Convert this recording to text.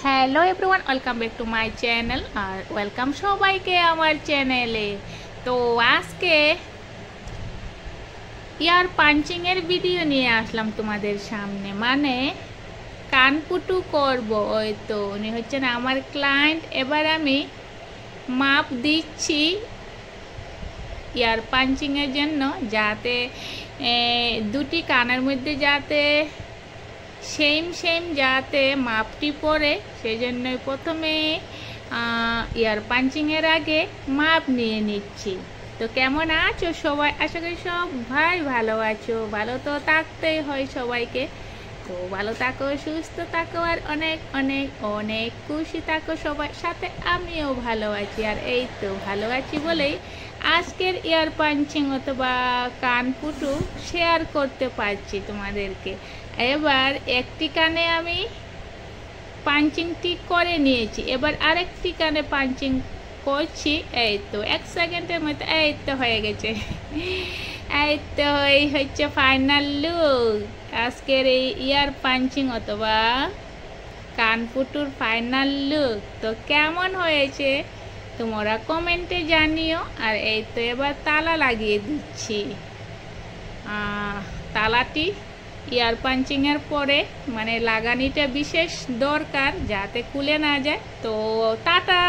Hello everyone, welcome back to my channel আর welcome সবাইকে আমার চ্যানেলে। তো আজকে ইয়ার পাঞ্চিংয়ের ভিডিও নিয়ে আসলাম তোমাদের সামনে, মানে কানপুটু করব। ওই তো উনি হচ্ছেন আমার ক্লায়েন্ট। এবার আমি মাপ দিচ্ছি ইয়ার পাঞ্চিংয়ের জন্য, যাতে দুটি কানের মধ্যে যাতে সেম যাতে মাপটি পড়ে, সেই জন্যই প্রথমে ইয়ার পাঞ্চিংয়ের আগে মাপ নিয়ে নিচ্ছি। তো কেমন আছো সবাই? আশা করি সব ভালো আছো। ভালো তো থাকতেই হয় সবাইকে। তো ভালো থাকো, সুস্থ থাকো আর অনেক অনেক অনেক খুশি থাকো সবার সাথে। আমিও ভালো আছি, আর এই তো ভালো আছি বলেই আজকের ইয়ার পাঞ্চিং অথবা কানপুটু শেয়ার করতে পারছি তোমাদেরকে। এবার একটি কানে আমি পাঞ্চিংটি করে নিয়েছি, এবার আরেকটি কানে পাঞ্চিং করছি। এই তো 1 সেকেন্ডের মধ্যে এই তো হয়ে গেছে। এই তো এই হচ্ছে ফাইনাল লুক আজকের এই ইয়ার পাঞ্চিং অথবা কানপুটুর ফাইনাল লুক। তো কেমন হয়েছে তোমরা কমেন্টে জানিও। আর এই তো এবার তালা লাগিয়ে দিচ্ছি। তালাটি ইয়ার পাঞ্চিংয়ের পরে মানে লাগানিটা বিশেষ দরকার, যাতে খুলে না যায়। তো টাটা।